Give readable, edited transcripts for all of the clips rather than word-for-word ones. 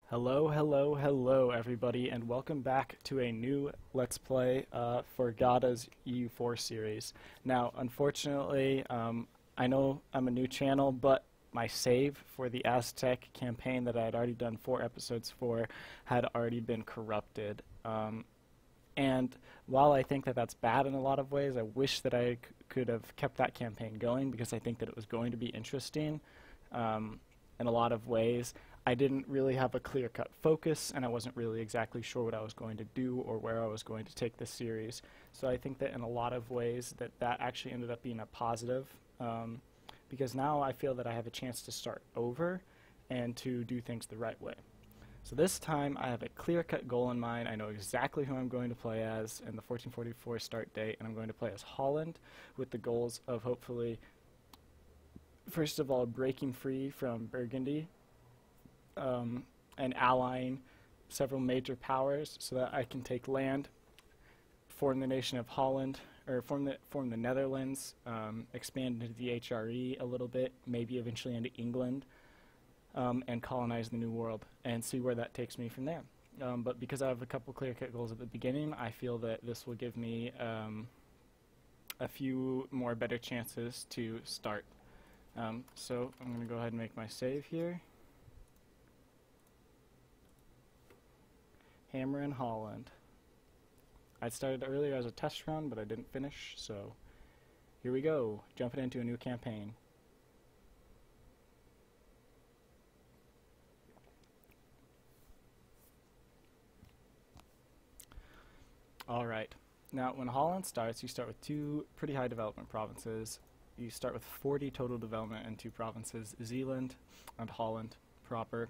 Hello, hello, hello, everybody, and welcome back to a new Let's Play for Gadda's EU4 series. Now, unfortunately, I know I'm a new channel, but my save for the Aztec campaign that I had already done 4 episodes for had already been corrupted. And while I think that that's bad in a lot of ways, I wish that I could have kept that campaign going because I think that it was going to be interesting in a lot of ways. I didn't really have a clear-cut focus, and I wasn't really exactly sure what I was going to do or where I was going to take this series. So I think that in a lot of ways that actually ended up being a positive, because now I feel that I have a chance to start over and to do things the right way. So this time I have a clear-cut goal in mind. I know exactly who I'm going to play as in the 1444 start date, and I'm going to play as Holland with the goals of hopefully, first of all, breaking free from Burgundy, and allying several major powers so that I can take land, form the nation of Holland, or form the Netherlands, expand into the HRE a little bit, maybe eventually into England, and colonize the New World, and see where that takes me from there. But because I have a couple clear-cut goals at the beginning, I feel that this will give me a few more better chances to start. So I'm going to go ahead and make my save here. Hammerin, Holland. I started earlier as a test run, but I didn't finish, so here we go, jumping into a new campaign. Alright, now when Holland starts, you start with 2 pretty high development provinces. You start with 40 total development in 2 provinces, Zeeland and Holland proper.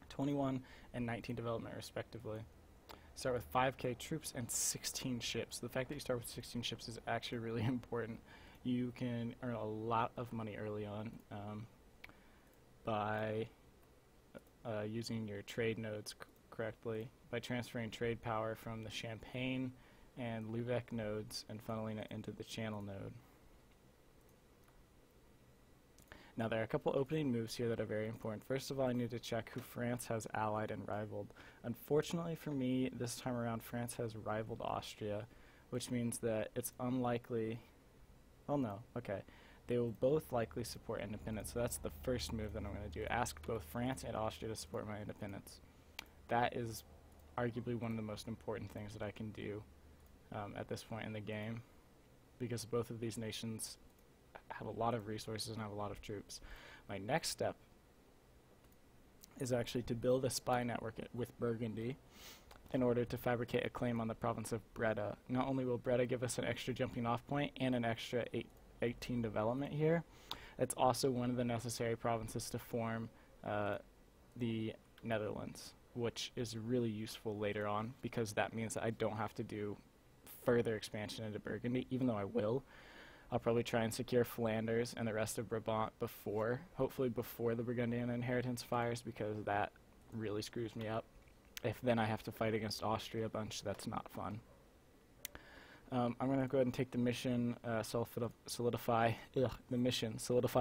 21 and 19 development respectively. Start with 5k troops and 16 ships. The fact that you start with 16 ships is actually really important. You can earn a lot of money early on by using your trade nodes correctly, by transferring trade power from the Champagne and Lübeck nodes and funneling it into the Channel node. Now there are a couple opening moves here that are very important. First of all, I need to check who France has allied and rivaled. Unfortunately for me, this time around France has rivaled Austria, which means that it's unlikely... Oh no, okay. They will both likely support independence, so that's the first move that I'm going to do. Ask both France and Austria to support my independence. That is arguably one of the most important things that I can do at this point in the game, because both of these nations have a lot of resources and have a lot of troops. My next step is actually to build a spy network with Burgundy in order to fabricate a claim on the province of Breda. Not only will Breda give us an extra jumping off point and an extra 18 development here, it's also one of the necessary provinces to form the Netherlands, which is really useful later on because that means that I don't have to do further expansion into Burgundy, even though I will. I'll probably try and secure Flanders and the rest of Brabant hopefully before the Burgundian inheritance fires, because that really screws me up. If then I have to fight against Austria a bunch, that's not fun. I'm going to go ahead and take the mission, solidify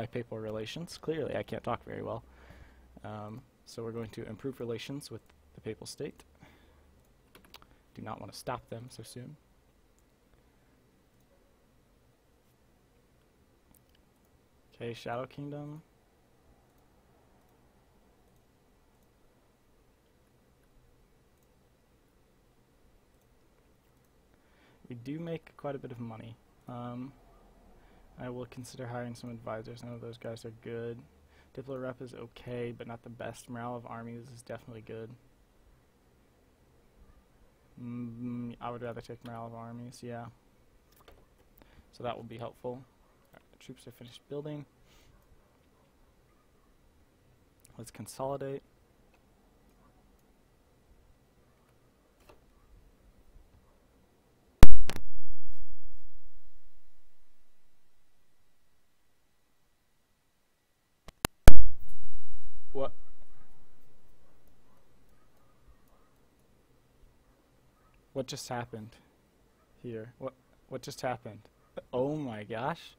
papal relations. Clearly I can't talk very well. So we're going to improve relations with the papal state. Do not want to stop them so soon. Okay, Shadow Kingdom. We do make quite a bit of money. I will consider hiring some advisors. None of those guys are good. Diplo rep is okay, but not the best. Morale of armies is definitely good. I would rather take morale of armies, yeah. So that will be helpful. Troops are finished building. Let's consolidate. What just happened here? What just happened? Oh my gosh.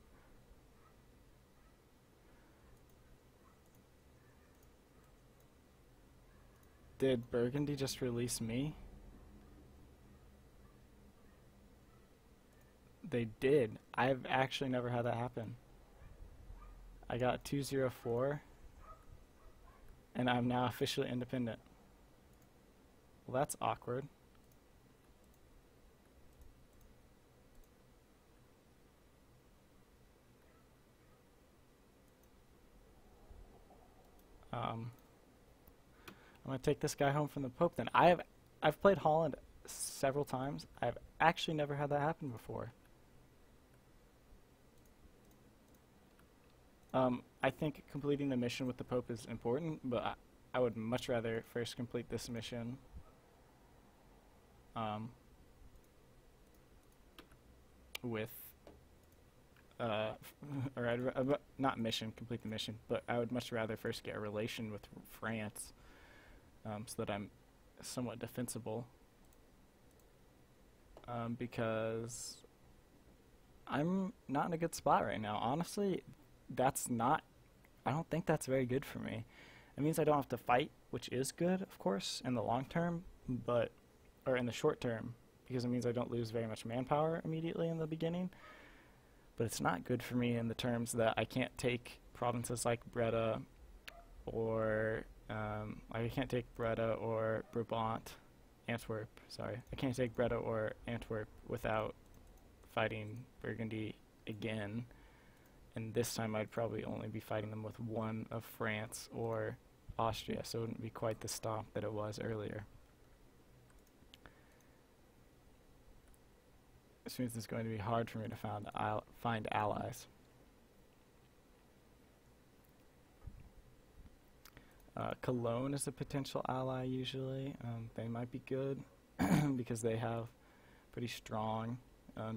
Did Burgundy just release me? They did. I've actually never had that happen. I got 204, and I'm now officially independent. Well, that's awkward. I'm gonna take this guy home from the Pope then. I've played Holland several times. I've actually never had that happen before. I think completing the mission with the Pope is important, but I would much rather first complete this mission. With or not mission, complete the mission, but I would much rather first get a relation with France, so that I'm somewhat defensible, because I'm not in a good spot right now. Honestly, I don't think that's very good for me. It means I don't have to fight, which is good, of course, in the long term, or in the short term, because it means I don't lose very much manpower immediately in the beginning. But it's not good for me in the terms that I can't take provinces like Breda, or I can't take Breda or Antwerp. Sorry, I can't take Breda or Antwerp without fighting Burgundy again. And this time I'd probably only be fighting them with one of France or Austria, so it wouldn't be quite the stomp that it was earlier. This means it's going to be hard for me to find allies. Cologne is a potential ally usually. They might be good because they have pretty strong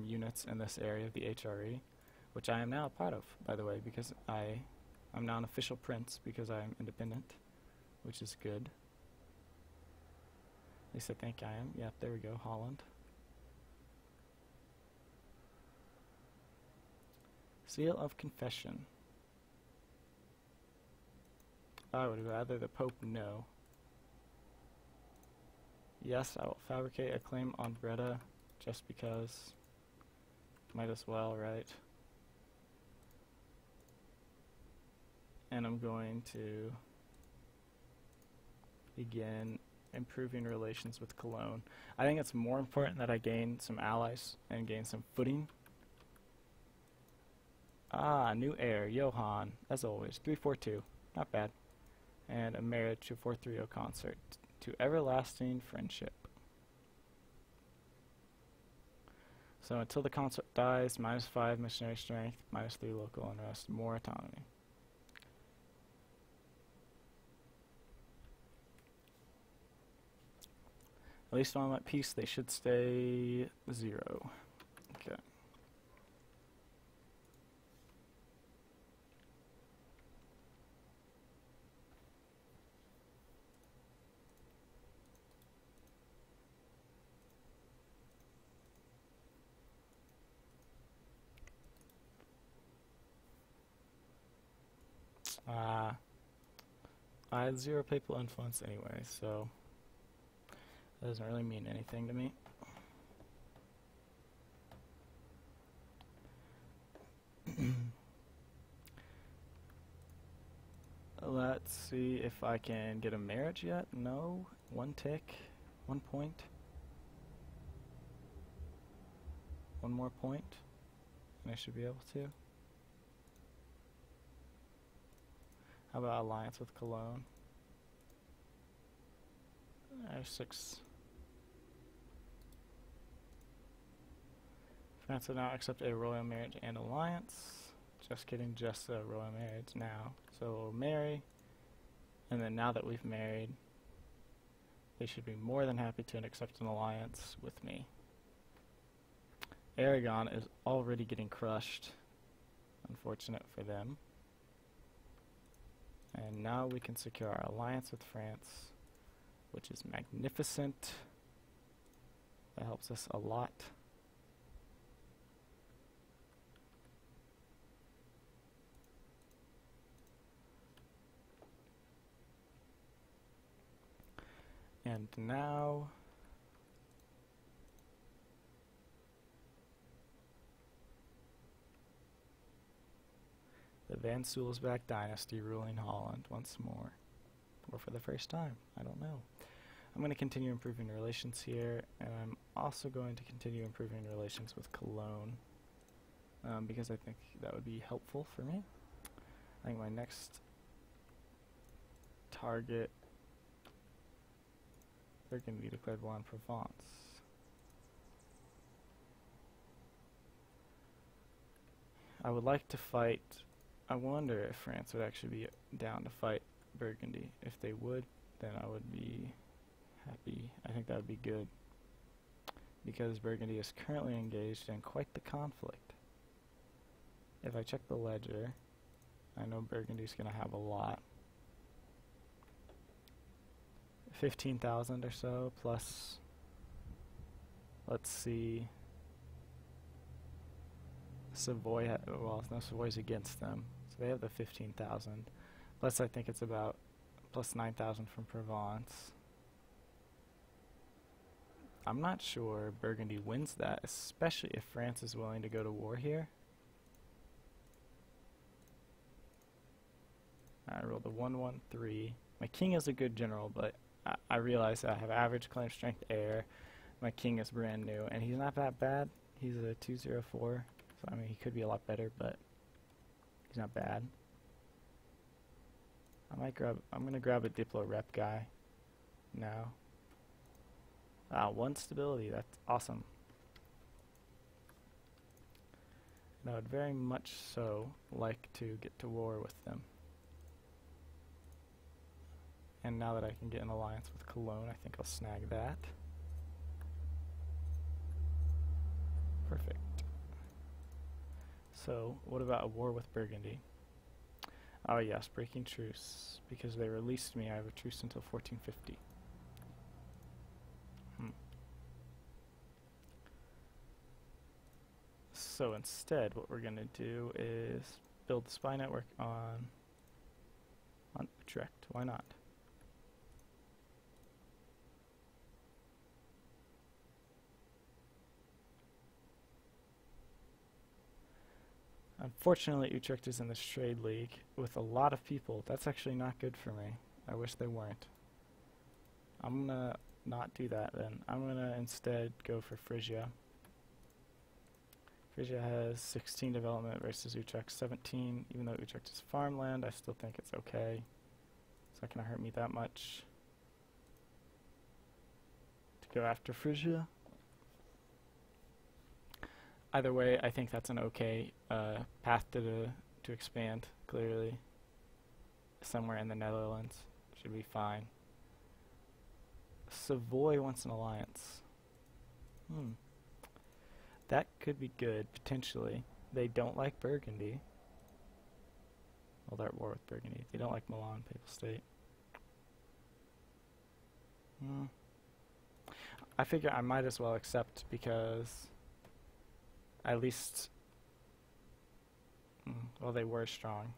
units in this area of the HRE, which I am now a part of, by the way, because I'm now an official prince because I'm independent, which is good. At least I think I am. Yep, there we go, Holland. Seal of Confession. I would rather the Pope know. Yes, I will fabricate a claim on Breda just because. Might as well, right? And I'm going to begin improving relations with Cologne. I think it's more important that I gain some allies and gain some footing. Ah, new heir, Johann, as always, 342, not bad. And a marriage to 430 concert, to everlasting friendship. So until the consort dies, -5 missionary strength, -3 local unrest, more autonomy. At least while I'm at peace, they should stay 0. Okay. I had 0 papal influence anyway, so that doesn't really mean anything to me. Let's see if I can get a marriage yet. No. 1 tick. 1 point. 1 more point. And I should be able to. How about alliance with Cologne? There's 6. France will now accept a royal marriage and alliance. Just kidding, just a royal marriage now. So we'll marry, and then now that we've married, they should be more than happy to accept an alliance with me. Aragon is already getting crushed. Unfortunate for them. And now we can secure our alliance with France, which is magnificent. That helps us a lot. And now the Van Soulsback dynasty ruling Holland once more. Or for the first time, I don't know. I'm going to continue improving relations here, and I'm also going to continue improving relations with Cologne, because I think that would be helpful for me. I think my next target, they're going to be declared war on Provence. I would like to fight. I wonder if France would actually be down to fight Burgundy. If they would, then I would be happy. I think that would be good, because Burgundy is currently engaged in quite the conflict. If I check the ledger, I know Burgundy's going to have a lot. 15,000 or so, plus, let's see, Savoy, well, no, Savoy's against them, so they have the 15,000. Plus, I think it's about plus 9,000 from Provence. I'm not sure Burgundy wins that, especially if France is willing to go to war here. I rolled a 1-1-3. My king is a good general, but I realize that I have average claim strength heir. My king is brand new, and he's not that bad. He's a 2-0-4, so I mean he could be a lot better, but he's not bad. I'm gonna grab a Diplo rep guy now. 1 stability, that's awesome. And I would very much so like to get to war with them. And now that I can get an alliance with Cologne, I think I'll snag that. Perfect. So, what about a war with Burgundy? Oh yes, breaking truce. Because they released me, I have a truce until 1450. So instead, what we're going to do is build the spy network on Utrecht. Why not? Unfortunately, Utrecht is in this trade league with a lot of people. That's actually not good for me. I wish they weren't. I'm going to not do that then. I'm going to instead go for Frisia. Frisia has 16 development versus Utrecht 17. Even though Utrecht is farmland, I still think it's okay. It's not going to hurt me that much to go after Frisia. Either way, I think that's an okay path to expand, clearly. Somewhere in the Netherlands. Should be fine. Savoy wants an alliance. That could be good, potentially. They don't like Burgundy. Well, they're at war with Burgundy. They don't like Milan, Papal State. I figure I might as well accept, because at least, well, they were strong.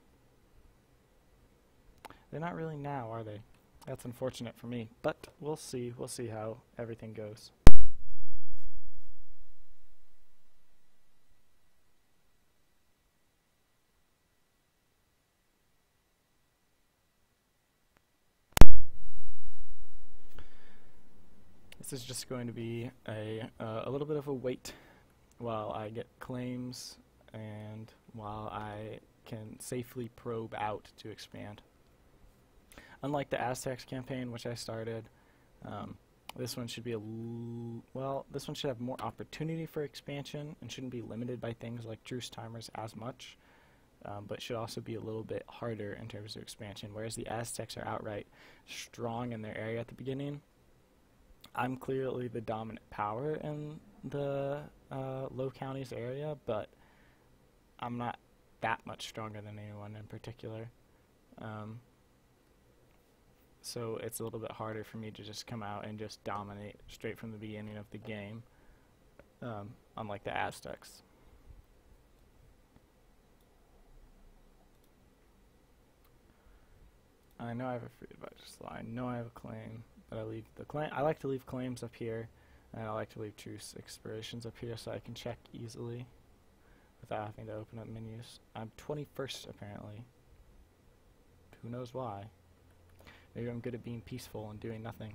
They're not really now, are they? That's unfortunate for me, but we'll see. We'll see how everything goes. This is just going to be a little bit of a wait while I get claims and while I can safely probe out to expand. Unlike the Aztecs campaign, which I started, this one should be this one should have more opportunity for expansion and shouldn't be limited by things like truce timers as much, but should also be a little bit harder in terms of expansion, whereas the Aztecs are outright strong in their area at the beginning. I'm clearly the dominant power in the Low Counties area, but I'm not that much stronger than anyone in particular. So it's a little bit harder for me to just come out and just dominate straight from the beginning of the game, unlike the Aztecs. I know I have a free advisor slot. I know I have a claim, that I leave the claim. I like to leave claims up here, and I like to leave truce expirations up here so I can check easily without having to open up menus. I'm 21st apparently. Who knows why? Maybe I'm good at being peaceful and doing nothing.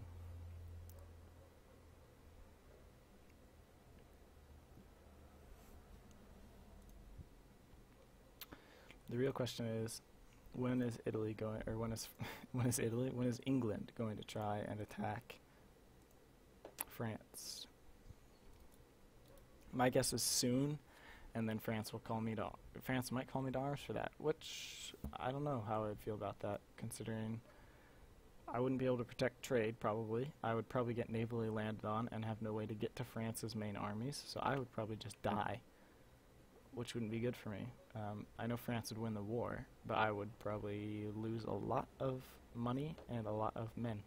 The real question is, when is Italy going, or when is when is England going to try and attack France? My guess is soon, and then France might call me to arms for that, which I don't know how I'd feel about that, considering I wouldn't be able to protect trade, probably. I would probably get navally landed on and have no way to get to France's main armies, so I would probably just die, which wouldn't be good for me. I know France would win the war, but I would probably lose a lot of money and a lot of men.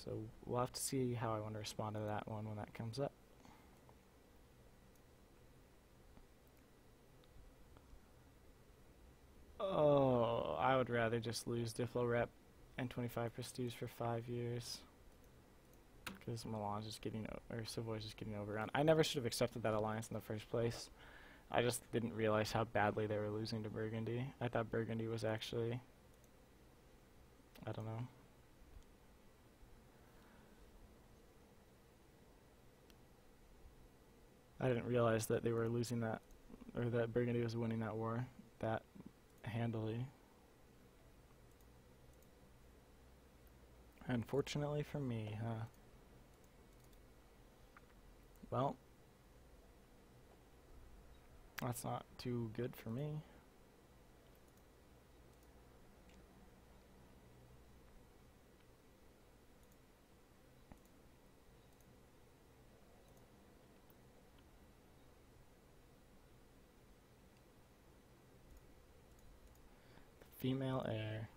So we'll have to see how I want to respond to that one when that comes up. Oh, I would rather just lose Diplo Rep and 25 Prestige for 5 years. Because Milan's just getting, or Savoy's just getting overrun. I never should have accepted that alliance in the first place. I just didn't realize how badly they were losing to Burgundy. I thought Burgundy was actually, I don't know. I didn't realize that they were losing that, or that Burgundy was winning that war that handily. Unfortunately for me, huh? Well, that's not too good for me. Female heir.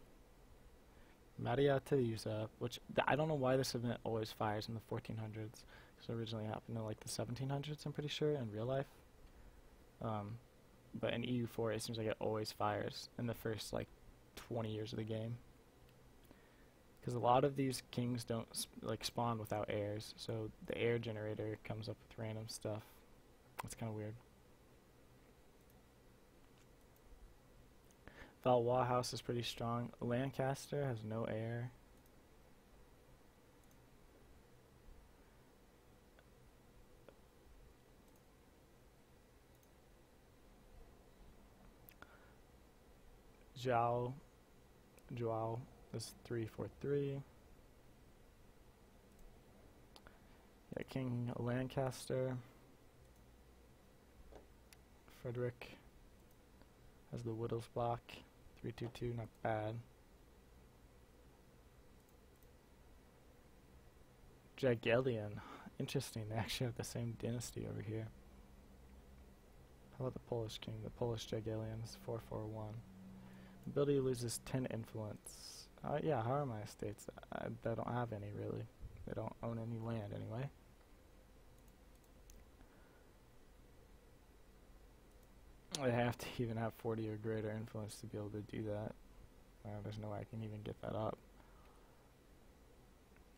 Maria Teresa, which I don't know why this event always fires in the 1400s. So originally happened in like the 1700s, I'm pretty sure, in real life. But in EU4, it seems like it always fires in the first like 20 years of the game. Because a lot of these kings don't spawn without heirs, so the heir generator comes up with random stuff. It's kind of weird. Valois House is pretty strong. Lancaster has no heir. Joao is 343. Yeah, King Lancaster. Frederick has the Whittles block. 322, not bad. Jagiellon. Interesting, they actually have the same dynasty over here. How about the Polish king? The Polish Jagiellon is 441. Ability loses 10 influence. Yeah, how are my estates? They don't have any, really. They don't own any land, anyway. They have to even have 40 or greater influence to be able to do that. There's no way I can even get that up.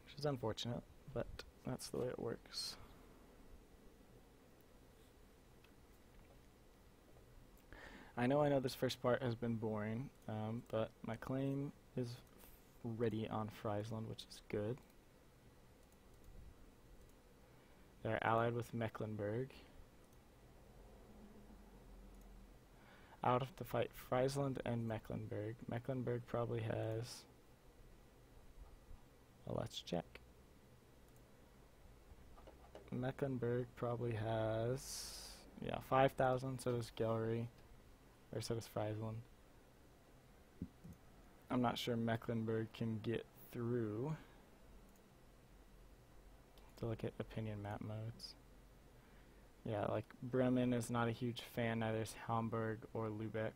Which is unfortunate, but that's the way it works. I know this first part has been boring, but my claim is ready on Friesland, which is good. They're allied with Mecklenburg. I would have to fight Friesland and Mecklenburg. Mecklenburg probably has... Well, let's check. Mecklenburg probably has... Yeah, 5,000, so does Gellery. Or so does Friesland. I'm not sure Mecklenburg can get through. To look at opinion map modes. Yeah, like Bremen is not a huge fan, neither is Hamburg or Lübeck.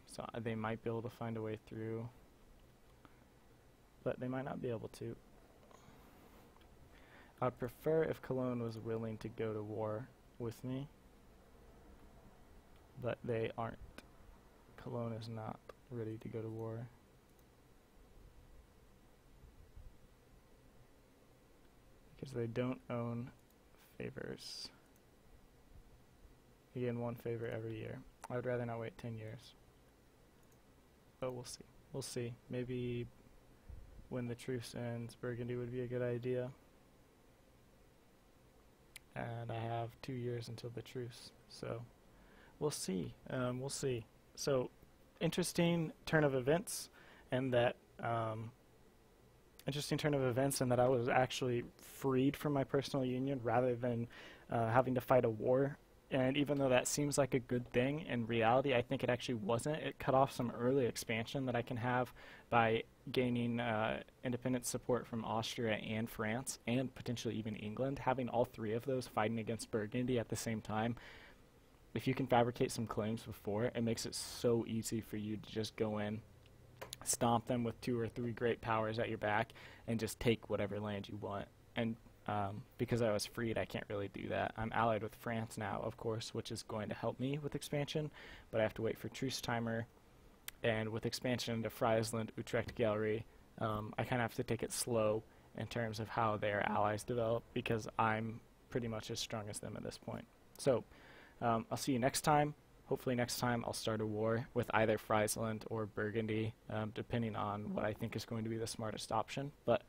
So they might be able to find a way through, but they might not be able to. I'd prefer if Cologne was willing to go to war with me, but they aren't. Cologne is not ready to go to war. because they don't own favors. You gain 1 favor every year. I would rather not wait 10 years. But we'll see. We'll see. Maybe when the truce ends, Burgundy would be a good idea. And I have 2 years until the truce, so we'll see. We'll see. So, interesting turn of events, and that I was actually freed from my personal union rather than having to fight a war. And even though that seems like a good thing, in reality, I think it actually wasn't. It cut off some early expansion that I can have by gaining independent support from Austria and France, and potentially even England. Having all 3 of those fighting against Burgundy at the same time, if you can fabricate some claims before, it makes it so easy for you to just go in, stomp them with 2 or 3 great powers at your back, and just take whatever land you want. And because I was freed, I can't really do that. I'm allied with France now, of course, which is going to help me with expansion, but I have to wait for truce timer, and with expansion into Friesland, Utrecht Gallery, I kind of have to take it slow in terms of how their allies develop, because I'm pretty much as strong as them at this point. So, I'll see you next time. Hopefully next time I'll start a war with either Friesland or Burgundy, depending on what I think is going to be the smartest option. But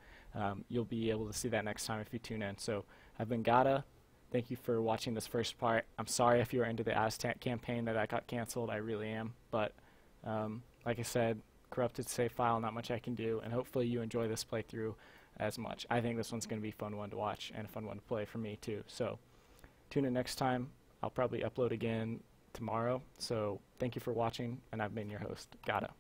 you'll be able to see that next time if you tune in. So I've been Gadda. Thank you for watching this first part. I'm sorry if you were into the Aztec campaign that got canceled. I really am. But like I said, corrupted save file, not much I can do. And hopefully you enjoy this playthrough as much. I think this one's going to be a fun one to watch and a fun one to play for me too. So tune in next time. I'll probably upload again tomorrow. So thank you for watching, and I've been your host, Gadda.